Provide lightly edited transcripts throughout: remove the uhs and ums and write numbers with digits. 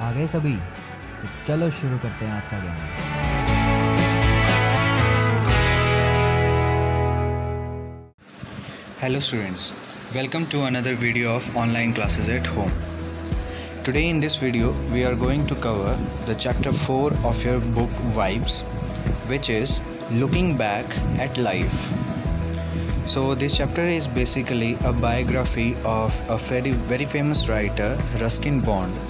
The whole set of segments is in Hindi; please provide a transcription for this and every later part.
आ गए सभी। तो चलो शुरू करते हैं आज का ज्ञान। Hello students, welcome to another video of online classes at home. Today in this video we are going to cover the chapter 4 of your book Vibes, which is looking back at life. So this chapter is basically a biography of a very famous writer, Ruskin Bond,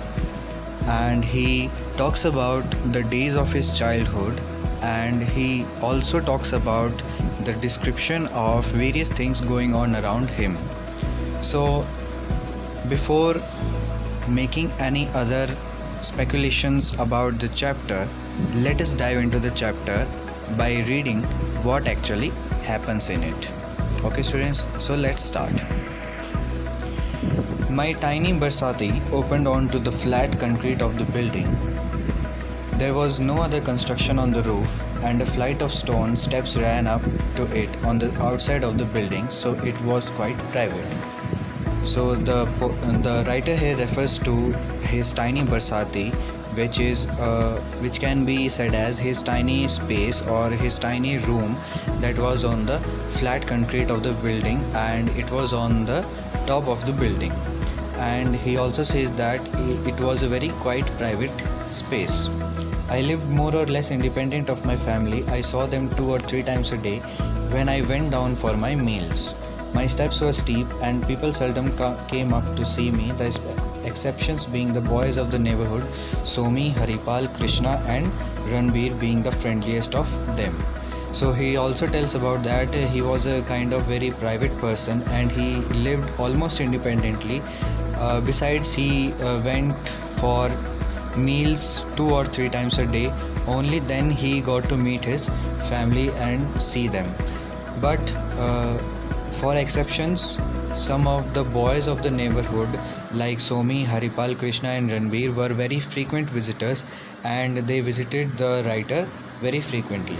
and he talks about the days of his childhood, and he also talks about the description of various things going on around him. So before making any other speculations about the chapter, let us dive into the chapter by reading what actually happens in it. Okay students, so let's start. My tiny Barsati opened onto the flat concrete of the building. There was no other construction on the roof, and a flight of stone steps ran up to it on the outside of the building, so it was quite private. So the writer here refers to his tiny Barsati, which can be said as his tiny space or his tiny room that was on the flat concrete of the building, and it was on the top of the building. And he also says that it was a very quite private space. I lived more or less independent of my family. I saw them 2 or 3 times a day when I went down for my meals. My steps were steep and people seldom came up to see me, the exceptions being the boys of the neighborhood, Somi, Haripal, Krishna and Ranbir being the friendliest of them. So he also tells about that he was a kind of very private person and he lived almost independently. Besides, he went for meals 2 or 3 times a day. Only then he got to meet his family and see them. But for exceptions, some of the boys of the neighborhood like Somi, Haripal, Krishna and Ranbir were very frequent visitors, and they visited the writer very frequently.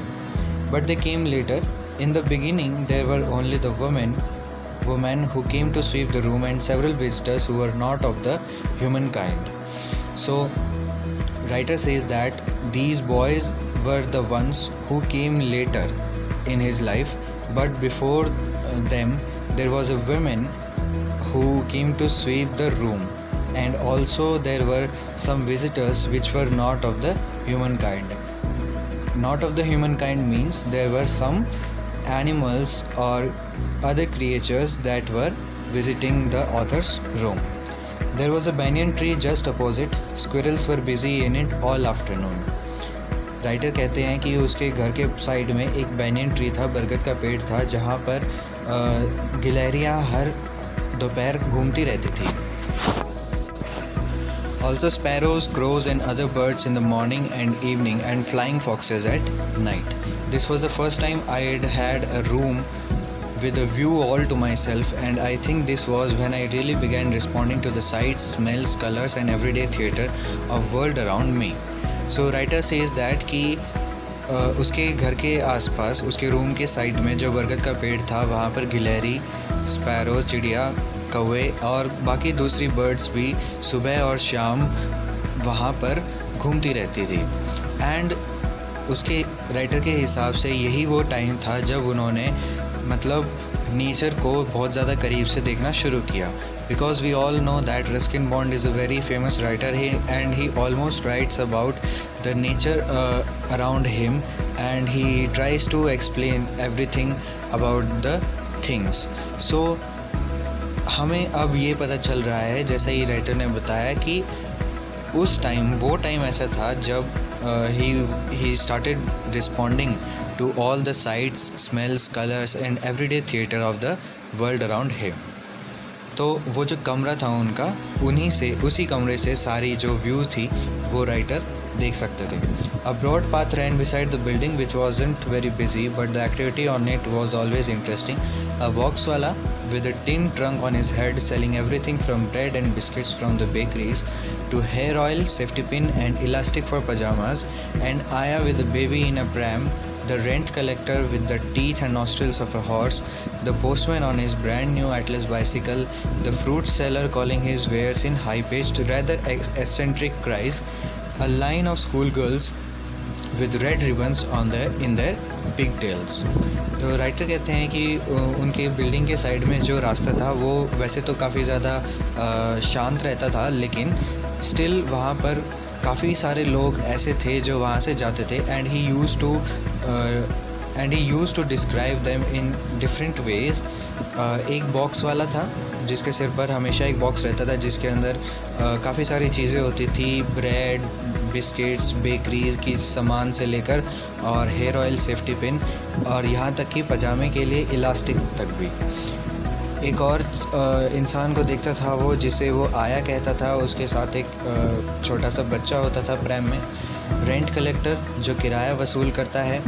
But they came later. In the beginning there were only the women who came to sweep the room, and several visitors who were not of the humankind. So writer says that these boys were the ones who came later in his life, but before them there was a woman who came to sweep the room, and also there were some visitors which were not of the humankind. Not of the humankind means there were some animals or other creatures that were visiting the author's room. There was a banyan tree just opposite. Squirrels were busy in it all afternoon. Writer कहते हैं कि उसके घर के साइड में एक banyan ट्री था, बरगद का पेड़ था, जहाँ पर गिलहरियाँ हर दोपहर घूमती रहती थी. Also sparrows, crows and other birds in the morning and evening, and flying foxes at night. This was the first time I had a room with a view all to myself, and I think this was when I really began responding to the sights, smells, colors and everyday theatre of world around me. So writer says that कि उसके घर के आसपास, उसके रूम के साइड में जो बरगद का पेड़ था, वहाँ पर गिलहरी, स्पैरोज, चिड़िया, कौवे और बाकी दूसरी बर्ड्स भी सुबह और शाम वहाँ पर घूमती रहती थी. एंड उसके राइटर के हिसाब से यही वो टाइम था जब उन्होंने मतलब नेचर को बहुत ज़्यादा करीब से देखना शुरू किया. Because we all know that Ruskin Bond is a very famous writer, and he almost writes about the nature around him, and he tries to explain everything about the things. So हमें अब ये पता चल रहा है, जैसा ही राइटर ने बताया, कि उस टाइम वो टाइम ऐसा था जब he started responding to all the sights, smells, colors and everyday theatre of the world around him. तो वो जो कमरा था उनका, उसी कमरे से सारी जो व्यू थी वो राइटर देख सकते थे. A broad path ran beside the building which wasn't very busy, but the activity on it was always interesting. A boxwala with a tin trunk on his head selling everything from bread and biscuits from the bakeries to hair oil, safety pin and elastic for pajamas, and Aya with a baby in a pram the rent collector with the teeth and nostrils of a horse, the postman on his brand new Atlas bicycle, the fruit seller calling his wares in high-pitched, rather eccentric cries, a line of schoolgirls with red ribbons in their pigtails. तो राइटर कहते हैं कि उनके बिल्डिंग के साइड में जो रास्ता था वो वैसे तो काफ़ी ज़्यादा शांत रहता था, लेकिन स्टिल वहाँ पर काफ़ी सारे लोग ऐसे थे जो वहाँ से जाते थे, and he use to describe them in different ways. एक बॉक्स वाला था जिसके सिर पर हमेशा एक बॉक्स रहता था जिसके अंदर काफ़ी सारी चीज़ें होती थी, ब्रेड, बिस्किट्स, बेकरी की सामान से लेकर और हेयर ऑयल, सेफ्टी पिन और यहाँ तक कि पजामे के लिए इलास्टिक तक भी। एक और इंसान को देखता था वो, जिसे वो आया कहता था, उसके साथ एक छोटा सा बच्चा होता था प्रैम में। रेंट कलेक्टर जो किराया वसूल करता है,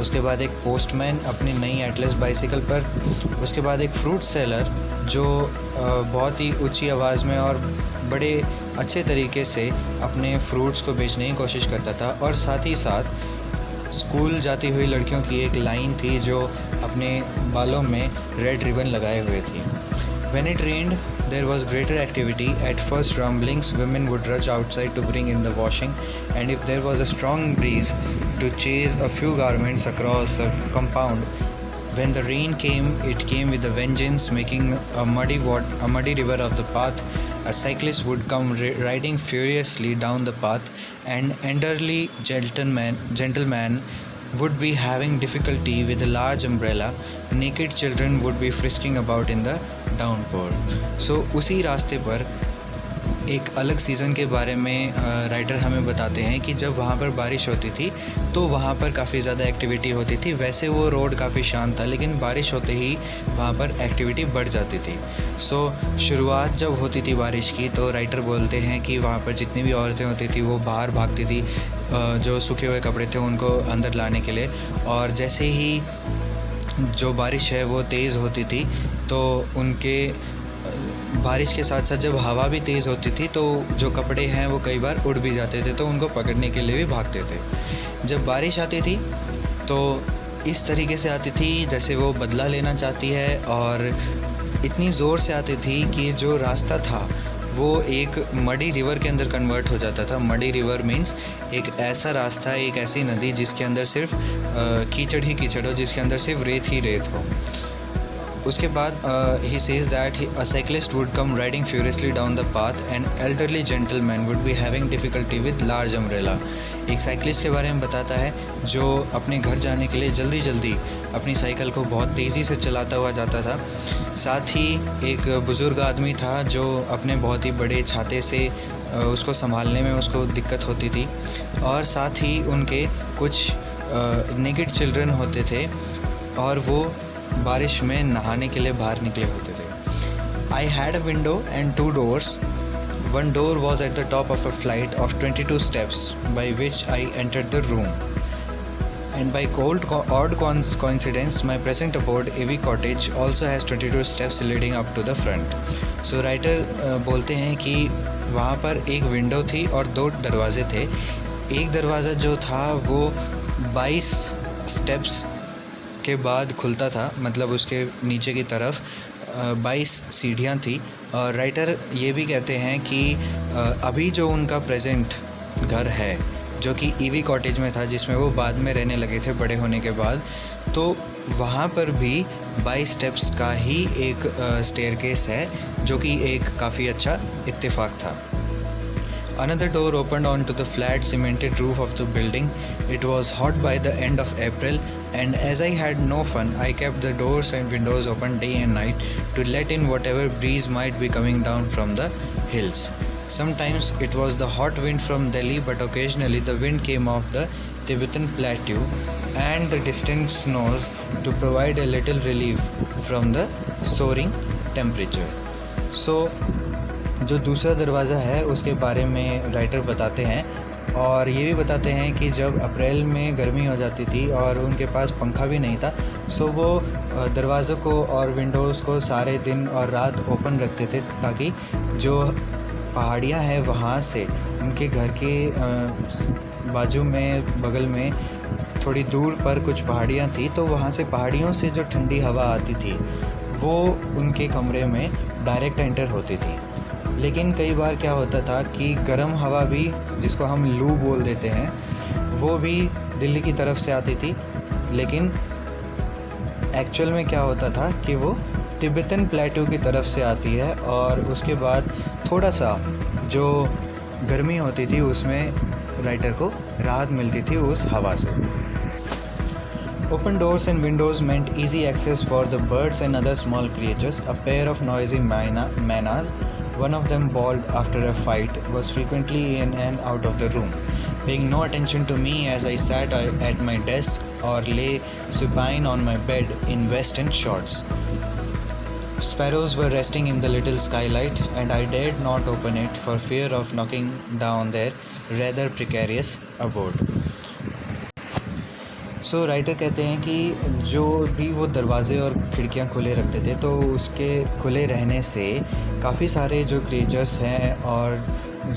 उसके बाद एक पोस्टमैन अपनी नई एटलस बाइसिकल पर, उसके बाद एक फ्रूट सेलर जो बहुत ही ऊंची आवाज़ में और बड़े अच्छे तरीके से अपने फ्रूट्स को बेचने की कोशिश करता था, और साथ ही साथ स्कूल जाती हुई लड़कियों की एक लाइन थी जो अपने बालों में रेड रिबन लगाए हुए थी। When it rained, there was greater activity. At first rumblings, women would rush outside to bring in the washing, and if there was a strong breeze, to chase a few garments across a compound. When the rain came, it came with a vengeance, making a muddy river of the path. A cyclist would come riding furiously down the path, and elderly gentleman would be having difficulty with a large umbrella. Naked children would be frisking about in the downpour. So उसी रास्ते पर एक अलग सीज़न के बारे में राइटर हमें बताते हैं कि जब वहाँ पर बारिश होती थी तो वहाँ पर काफ़ी ज़्यादा एक्टिविटी होती थी। वैसे वो रोड काफ़ी शांत था, लेकिन बारिश होते ही वहाँ पर एक्टिविटी बढ़ जाती थी। शुरुआत जब होती थी बारिश की तो राइटर बोलते हैं कि वहाँ पर जितनी भी औरतें होती थी वो बाहर भागती थी, जो सूखे हुए कपड़े थे उनको अंदर लाने के लिए, और जैसे ही जो बारिश है वो तेज़ होती थी तो उनके बारिश के साथ साथ जब हवा भी तेज़ होती थी तो जो कपड़े हैं वो कई बार उड़ भी जाते थे, तो उनको पकड़ने के लिए भी भागते थे। जब बारिश आती थी तो इस तरीके से आती थी जैसे वो बदला लेना चाहती है, और इतनी ज़ोर से आती थी कि जो रास्ता था वो एक मडी रिवर के अंदर कन्वर्ट हो जाता था। मडी रिवर मीन्स एक ऐसा रास्ता, एक ऐसी नदी जिसके अंदर सिर्फ कीचड़ ही कीचड़ हो, जिसके अंदर सिर्फ रेत ही रेत हो। उसके बाद he says that a cyclist would come riding furiously down the path and elderly gentleman would be having difficulty with large umbrella. एक साइकिलिस्ट के बारे में बताता है जो अपने घर जाने के लिए जल्दी जल्दी अपनी साइकिल को बहुत तेज़ी से चलाता हुआ जाता था। साथ ही एक बुज़ुर्ग आदमी था जो अपने बहुत ही बड़े छाते से उसको संभालने में उसको दिक्कत होती थी, और साथ ही उनके कुछ नेकेड चिल्ड्रन होते थे और वो बारिश में नहाने के लिए बाहर निकले होते थे। I had a window and 2 doors. One door was at the top of a flight of 22 steps by which I entered the room. And by odd coincidence, my present abode, AV Cottage, also has 22 steps leading up to the front. So writer बोलते हैं कि वहाँ पर एक विंडो थी और 2 दरवाजे थे। एक दरवाज़ा जो था वो 22 स्टेप्स के बाद खुलता था, मतलब उसके नीचे की तरफ 22 सीढ़ियाँ थी। और राइटर ये भी कहते हैं कि अभी जो उनका प्रेजेंट घर है जो कि ईवी कॉटेज में था, जिसमें वो बाद में रहने लगे थे बड़े होने के बाद, तो वहाँ पर भी 22 स्टेप्स का ही एक स्टेयरकेस है, जो कि एक काफ़ी अच्छा इत्तेफाक था। Another door opened onto the flat cemented roof of the building. It was hot by the end of April, and as I had no fun, I kept the doors and windows open day and night to let in whatever breeze might be coming down from the hills. Sometimes it was the hot wind from Delhi, but occasionally the wind came off the Tibetan plateau and the distant snows to provide a little relief from the soaring temperature. So जो दूसरा दरवाज़ा है उसके बारे में राइटर बताते हैं, और ये भी बताते हैं कि जब अप्रैल में गर्मी हो जाती थी और उनके पास पंखा भी नहीं था, सो वो दरवाज़ों को और विंडोज़ को सारे दिन और रात ओपन रखते थे ताकि जो पहाड़ियाँ हैं वहाँ से उनके घर के बाजू में बगल में थोड़ी दूर पर कुछ पहाड़ियाँ थी, तो वहाँ से पहाड़ियों से जो ठंडी हवा आती थी वो उनके कमरे में डायरेक्ट एंटर होती थी। लेकिन कई बार क्या होता था कि गर्म हवा भी, जिसको हम लू बोल देते हैं, वो भी दिल्ली की तरफ से आती थी। लेकिन एक्चुअल में क्या होता था कि वो तिब्बतन प्लेटू की तरफ से आती है, और उसके बाद थोड़ा सा जो गर्मी होती थी उसमें राइटर को राहत मिलती थी उस हवा से। Open doors and windows meant easy access for the birds and other small creatures. A pair of noisy manas, one of them bawled after a fight, was frequently in and out of the room, paying no attention to me as I sat at my desk or lay supine on my bed in vest and shorts. Sparrows were resting in the little skylight, and I dared not open it for fear of knocking down their rather precarious abode. So writer कहते हैं कि जो भी वो दरवाज़े और खिड़कियाँ खुले रखते थे, तो उसके खुले रहने से काफ़ी सारे जो क्रिएचर्स हैं और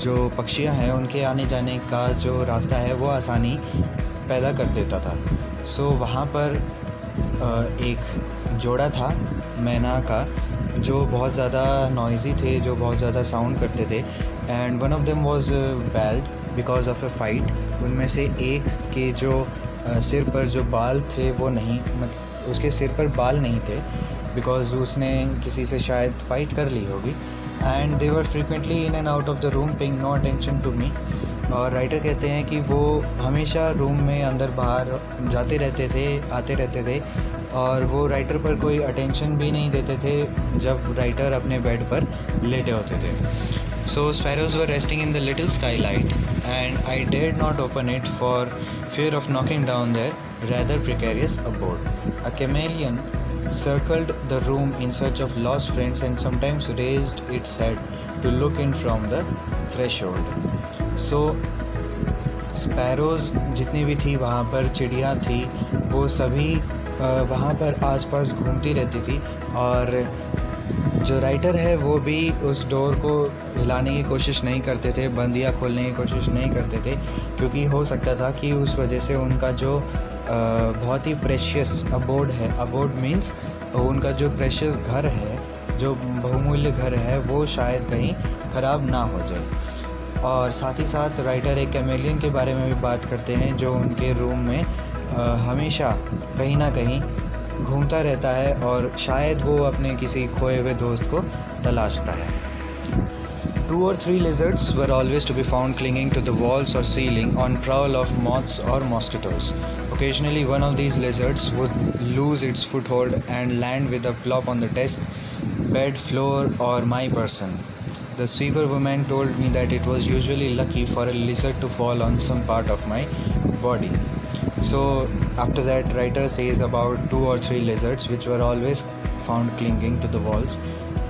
जो पक्षियाँ हैं उनके आने जाने का जो रास्ता है वो आसानी पैदा कर देता था। सो वहाँ पर एक जोड़ा था मैना का, जो बहुत ज़्यादा नॉइज़ी थे, जो बहुत ज़्यादा साउंड करते थे, and one of them was belled because of a fight. उनमें से एक के जो सिर पर जो बाल थे वो नहीं, मतलब उसके सिर पर बाल नहीं थे बिकॉज उसने किसी से शायद फ़ाइट कर ली होगी। And they were frequently in and out of the room paying no attention to me. और राइटर कहते हैं कि वो हमेशा रूम में अंदर बाहर जाते रहते थे, आते रहते थे, और वो राइटर पर कोई अटेंशन भी नहीं देते थे जब राइटर अपने बेड पर लेटे होते थे। So sparrows were resting in the little skylight, and I dared not open it for fear of knocking down their rather precarious abode. A chameleon circled the room in search of lost friends and sometimes raised its head to look in from the threshold. So sparrows जितनी भी थी वहाँ पर, चिड़िया थी, वो सभी वहाँ पर आसपास घूमती रहती थी, और जो राइटर है वो भी उस डोर को हिलाने की कोशिश नहीं करते थे, बंद या खोलने की कोशिश नहीं करते थे, क्योंकि हो सकता था कि उस वजह से उनका जो बहुत ही प्रेशियस अबोर्ड है, अबोर्ड मीन्स उनका जो प्रेशियस घर है, जो बहुमूल्य घर है, वो शायद कहीं ख़राब ना हो जाए। और साथ ही साथ राइटर एक कैमेलियन के बारे में भी बात करते हैं जो उनके रूम में हमेशा कहीं ना कहीं घूमता रहता है, और शायद वो अपने किसी खोए हुए दोस्त को तलाशता है। 2 or 3 lizards were always to be found clinging to the walls or ceiling on prowl of moths or mosquitoes. Occasionally one of these lizards would lose its foothold and land with a plop on the desk, bed, floor or my person. The sweeper woman told me that it was usually lucky for a lizard to fall on some part of my body. So after that writer says about 2 or 3 lizards which were always found clinging to the walls.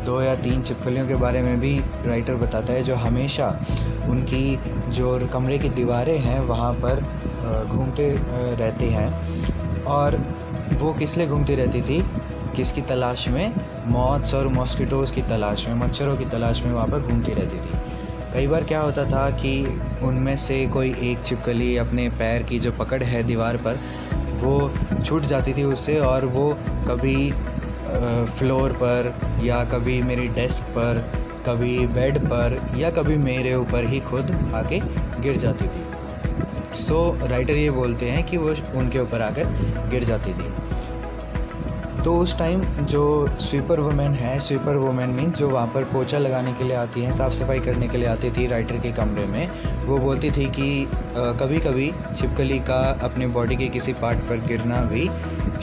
2 या 3 छिपकलियों के बारे में भी राइटर बताता है जो हमेशा उनकी जो कमरे की दीवारें हैं वहाँ पर घूमते रहते हैं। और वो किस लिए घूमती रहती थी, किसकी तलाश में? मॉथ्स और मॉस्किटोज़ की तलाश में, मच्छरों की तलाश में वहाँ पर घूमती रहती थी। कई बार क्या होता था कि उनमें से कोई एक छिपकली अपने पैर की जो पकड़ है दीवार पर वो छूट जाती थी उससे, और वो कभी फ्लोर पर या कभी मेरी डेस्क पर, कभी बेड पर या कभी मेरे ऊपर ही खुद आके गिर जाती थी। सो राइटर ये बोलते हैं कि वो उनके ऊपर आकर गिर जाती थी। तो उस टाइम जो स्वीपर वुमेन है, स्वीपर वुमेन मीन्स जो वहाँ पर पोछा लगाने के लिए आती हैं, साफ़ सफाई करने के लिए आती थी राइटर के कमरे में, वो बोलती थी कि कभी कभी छिपकली का अपने बॉडी के किसी पार्ट पर गिरना भी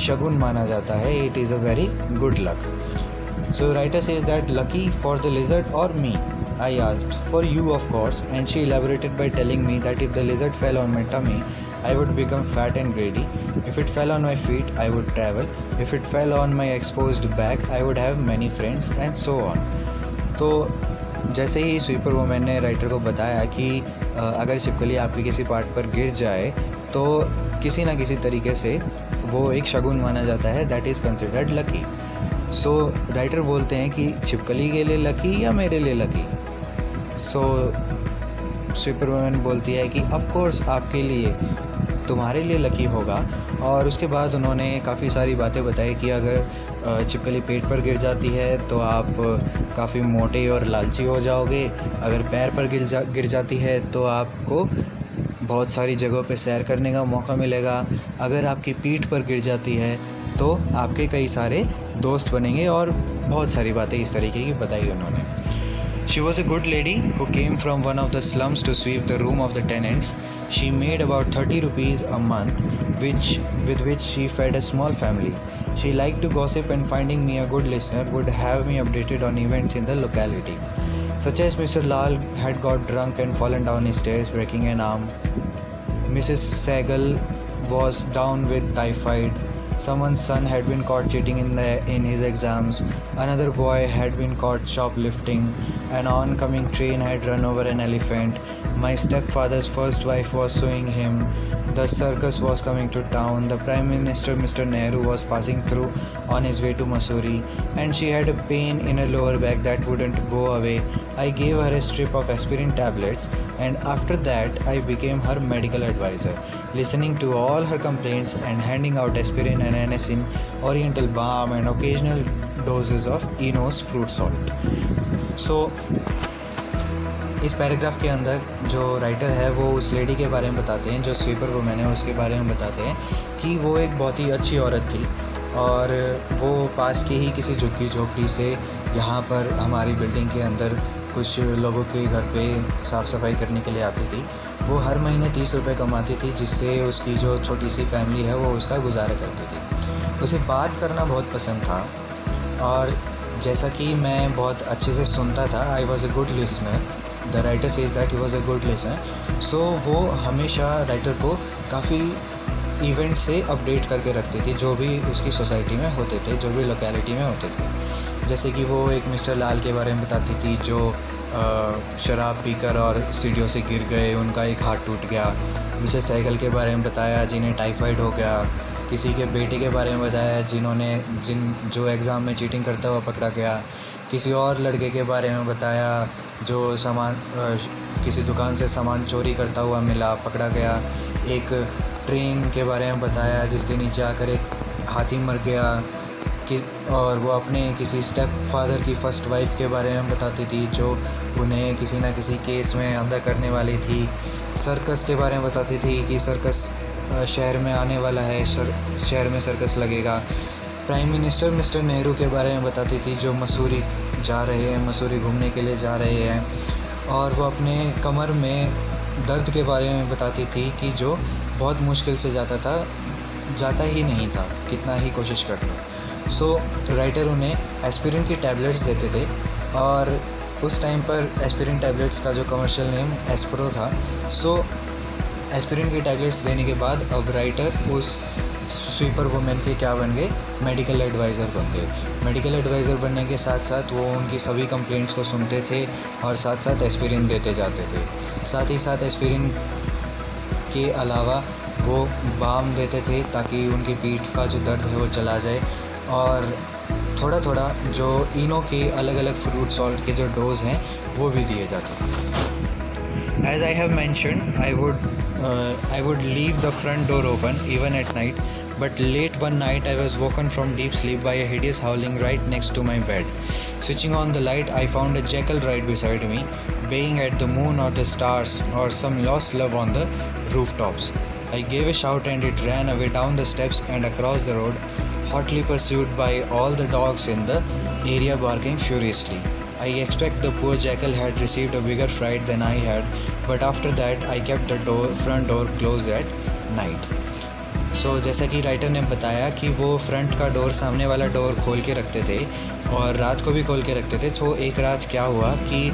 शगुन माना जाता है, it is a very good luck. So writer says that lucky for the lizard और मी, I asked. For you, of course, and she elaborated by telling me that if the lizard fell on my tummy, I would become fat and greedy. If it fell on my feet, I would travel. If it fell on my exposed back, I would have many friends, and so on. तो जैसे ही स्वीपर वुमेन ने राइटर को बताया कि अगर छिपकली आपके किसी पार्ट पर गिर जाए तो किसी ना किसी तरीके से वो एक शगुन माना जाता है, that is considered lucky. So writer बोलते हैं कि छिपकली के लिए लकी या मेरे लिए लकी? सो स्वीपर वुमेन बोलती है कि ऑफ कोर्स आपके लिए, तुम्हारे लिए लकी होगा। और उसके बाद उन्होंने काफ़ी सारी बातें बताई कि अगर छिपकली पेट पर गिर जाती है तो आप काफ़ी मोटे और लालची हो जाओगे, अगर पैर पर गिर जाती है तो आपको बहुत सारी जगहों पे सैर करने का मौका मिलेगा, अगर आपकी पीठ पर गिर जाती है तो आपके कई सारे दोस्त बनेंगे, और बहुत सारी बातें इस तरीके की बताई उन्होंने। She was a good lady who came from one of the slums to sweep the room of the tenants. She made about 30 rupees a month, with which she fed a small family. She liked to gossip, and finding me a good listener would have me updated on events in the locality, such as Mr. Lal had got drunk and fallen down his stairs, breaking an arm. Mrs. Sehgal was down with typhoid. Someone's son had been caught cheating in his exams. Another boy had been caught shoplifting. An oncoming train had run over an elephant. My stepfather's first wife was suing him. The circus was coming to town. The Prime Minister, Mr. Nehru, was passing through on his way to Mussoorie, and she had a pain in her lower back that wouldn't go away. I gave her a strip of aspirin tablets, and after that I became her medical advisor, listening to all her complaints and handing out aspirin and Anisin, Oriental balm, and occasional doses of Enos fruit salt. So इस पैराग्राफ के अंदर जो राइटर है वो उस लेडी के बारे में बताते हैं, जो स्वीपर वुमेन है उसके बारे में बताते हैं कि वो एक बहुत ही अच्छी औरत थी, और वो पास की ही किसी झुग्गी झोपड़ी से यहाँ पर हमारी बिल्डिंग के अंदर कुछ लोगों के घर पे साफ़ सफाई करने के लिए आती थी। वो हर महीने 30 रुपये कमाती थी, जिससे उसकी जो छोटी सी फैमिली है वो उसका गुजारा करती थी। उसे बात करना बहुत पसंद था, और जैसा कि मैं बहुत अच्छे से सुनता था, I was a good listener. The writer says that he was a good listener. So वो हमेशा राइटर को काफ़ी इवेंट से अपडेट करके रखती थी, जो भी उसकी सोसाइटी में होते थे, जो भी लोकेलिटी में होते थे। जैसे कि वो एक मिस्टर लाल के बारे में बताती थी, जो शराब पीकर और सीढ़ियों से गिर गए, उनका एक हाथ टूट गया। मिसेस सहगल के बारे में बताया, जिन्हें टाइफाइड हो गया। किसी के बेटे के बारे में बताया, जो एग्ज़ाम में चीटिंग करता हुआ पकड़ा गया। किसी और लड़के के बारे में बताया, जो किसी दुकान से सामान चोरी करता हुआ मिला, पकड़ा गया। एक ट्रेन के बारे में बताया जिसके नीचे आकर एक हाथी मर गया। और वो अपने किसी स्टेप फादर की फ़र्स्ट वाइफ के बारे में बताती थी, जो उन्हें किसी ना किसी केस में अंदर करने वाली थी। सर्कस के बारे में बताती थी कि सर्कस शहर में आने वाला है, शहर में सर्कस लगेगा। प्राइम मिनिस्टर मिस्टर नेहरू के बारे में बताती थी, जो मसूरी जा रहे हैं, मसूरी घूमने के लिए जा रहे हैं। और वो अपने कमर में दर्द के बारे में बताती थी कि जो बहुत मुश्किल से जाता ही नहीं था, कितना ही कोशिश कर लो। सो राइटर उन्हें एस्पिरिन की टैबलेट्स देते थे, और उस टाइम पर एस्पिरिन टैबलेट्स का जो कमर्शियल नेम एस्प्रो था। सो एस्पिरिन की टैबलेट्स देने के बाद अब राइटर उस स्वीपर वुमेन के क्या बन गए, मेडिकल एडवाइज़र बन गए। मेडिकल एडवाइज़र बनने के साथ साथ वो उनकी सभी कंप्लेंट्स को सुनते थे, और साथ साथ एस्पिरिन देते जाते थे। साथ ही साथ एस्पिरिन के अलावा वो बाम देते थे, ताकि उनकी पीठ का जो दर्द है वो चला जाए। और थोड़ा थोड़ा जो इनो के अलग अलग फ्रूट सॉल्ट के जो डोज हैं वो भी दिए जाते थे। As I have mentioned, I would leave the front door open even at night, but late one night I was woken from deep sleep by a hideous howling right next to my bed. Switching on the light, I found a jackal right beside me, baying at the moon or the stars or some lost love on the rooftops. I gave a shout and it ran away down the steps and across the road, hotly pursued by all the dogs in the area barking furiously. I expect the poor jackal had received a bigger fright than I had, but after that I kept the front door closed at night. So जैसा कि राइटर ने बताया कि वो फ्रंट का डोर, सामने वाला डोर खोल के रखते थे, और रात को भी खोल के रखते थे। तो एक रात क्या हुआ कि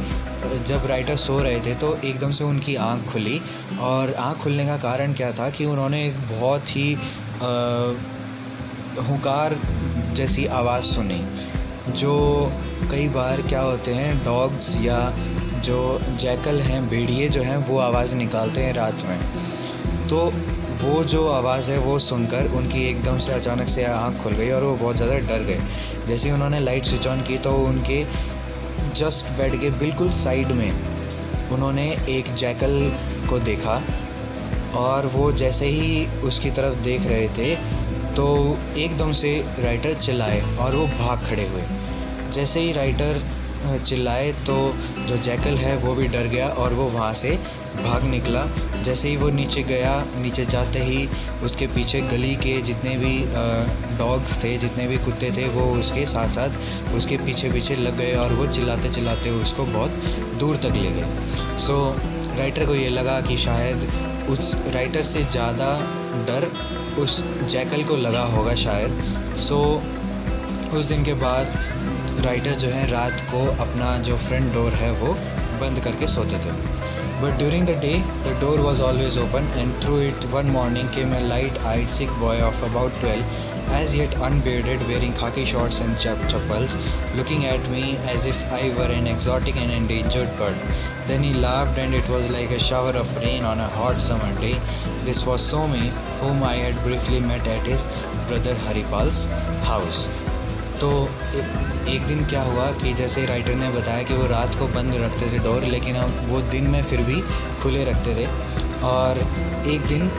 जब राइटर सो रहे थे तो एकदम से उनकी आँख खुली, और आँख खुलने का कारण क्या था कि उन्होंने एक बहुत ही हुंकार जैसी आवाज़ सुनी। जो कई बार क्या होते हैं, डॉग्स या जो जैकल हैं, भेड़िए जो हैं, वो आवाज़ निकालते हैं रात में। तो वो जो आवाज़ है वो सुनकर उनकी एकदम से अचानक से आँख खुल गई, और वो बहुत ज़्यादा डर गए। जैसे ही उन्होंने लाइट स्विच ऑन की तो उनके जस्ट बेड के बिल्कुल साइड में उन्होंने एक जैकल को देखा, और वो जैसे ही उसकी तरफ देख रहे थे तो एकदम से राइटर चिल्लाए और वो भाग खड़े हुए। जैसे ही राइटर चिल्लाए तो जो जैकल है वो भी डर गया और वो वहाँ से भाग निकला। जैसे ही वो नीचे गया, नीचे जाते ही उसके पीछे गली के जितने भी डॉग्स थे, जितने भी कुत्ते थे, वो उसके साथ साथ उसके पीछे पीछे लग गए और वो चिल्लाते चिल्लाते उसको बहुत दूर तक ले गए। सो राइटर को ये लगा कि शायद उस राइटर से ज़्यादा डर उस जैकल को लगा होगा शायद। सो उस दिन के बाद राइटर जो है रात को अपना जो फ्रंट डोर है वो बंद करके सोते थे। But during the day the door was always open and through it one morning came a light eyed sick boy of about 12, as yet unbearded, wearing khaki shorts and chappals, looking at me as if I were an exotic and endangered bird. Then he laughed and it was like a shower of rain on a hot summer day. This was Somi, whom I had briefly met at his brother Haripal's house. तो एक दिन क्या हुआ कि जैसे राइटर ने बताया कि वो रात को बंद रखते थे डोर, लेकिन अब वो दिन में फिर भी खुले रखते थे। और एक दिन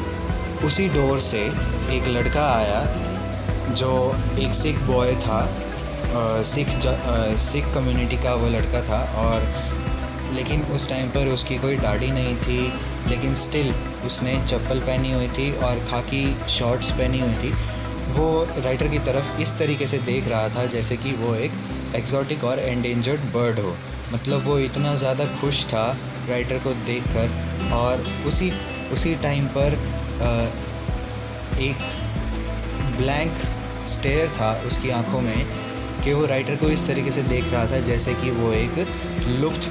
उसी डोर से एक लड़का आया जो एक सिख बॉय था, सिख कम्युनिटी का वो लड़का था। और लेकिन उस टाइम पर उसकी कोई दाढ़ी नहीं थी, लेकिन स्टिल उसने चप्पल पहनी हुई थी और खाकी शॉर्ट्स पहनी हुई थी। वो राइटर की तरफ इस तरीके से देख रहा था जैसे कि वो एक एक्सोटिक और एंडेंजर्ड बर्ड हो। मतलब वो इतना ज़्यादा खुश था राइटर को देखकर। और उसी टाइम पर एक ब्लैंक स्टेयर था उसकी आंखों में कि वो राइटर को इस तरीके से देख रहा था जैसे कि वो एक लुप्त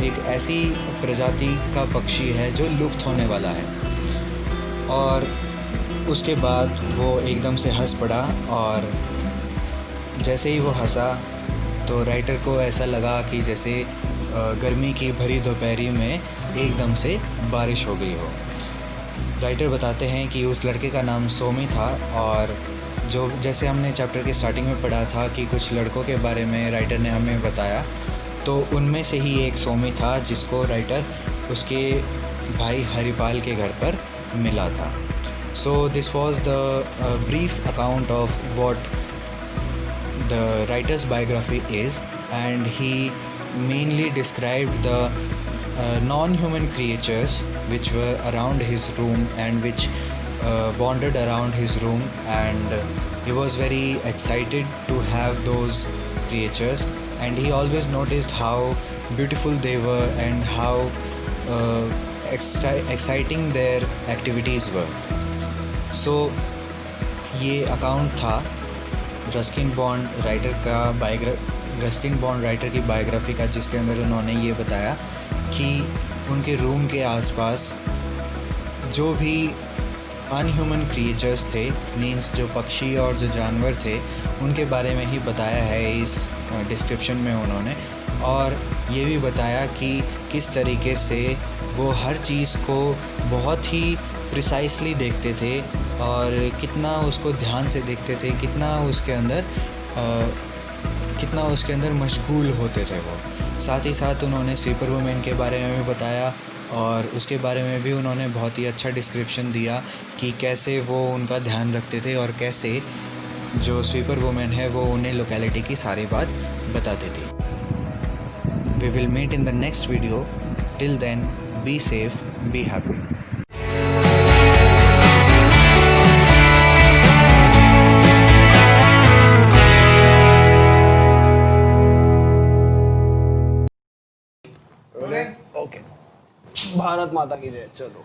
एक ऐसी प्रजाति का पक्षी है जो लुप्त होने वाला है। और उसके बाद वो एकदम से हंस पड़ा और जैसे ही वो हंसा तो राइटर को ऐसा लगा कि जैसे गर्मी की भरी दोपहरी में एकदम से बारिश हो गई हो। राइटर बताते हैं कि उस लड़के का नाम सोमी था। और जो जैसे हमने चैप्टर के स्टार्टिंग में पढ़ा था कि कुछ लड़कों के बारे में राइटर ने हमें बताया, तो उनमें से ही एक सोमी था जिसको राइटर उसके भाई हरिपाल के घर पर मिला था। So this was the brief account of what the writer's biography is, and he mainly described the non-human creatures which were around his room and which wandered around his room, and he was very excited to have those creatures, and he always noticed how beautiful they were and how exciting their activities were. सो ये अकाउंट था रस्किन बॉन्ड राइटर की बायोग्राफी का, जिसके अंदर उन्होंने ये बताया कि उनके रूम के आसपास जो भी अनह्यूमन क्रिएचर्स थे, मीन्स जो पक्षी और जो जानवर थे, उनके बारे में ही बताया है इस डिस्क्रिप्शन में उन्होंने। और ये भी बताया कि किस तरीके से वो हर चीज़ को बहुत ही प्रिसाइसली देखते थे और कितना उसको ध्यान से देखते थे, कितना उसके अंदर मशगूल होते थे वो। साथ ही साथ उन्होंने स्वीपर वुमेन के बारे में भी बताया और उसके बारे में भी उन्होंने बहुत ही अच्छा डिस्क्रिप्शन दिया कि कैसे वो उनका ध्यान रखते थे और कैसे जो स्वीपर वुमेन है वो उन्हें लोकेलिटी की सारी बात बताती थी। We will meet in the next video. Till then, be safe, be happy. Okay, Bharat Mata की जय। चलो।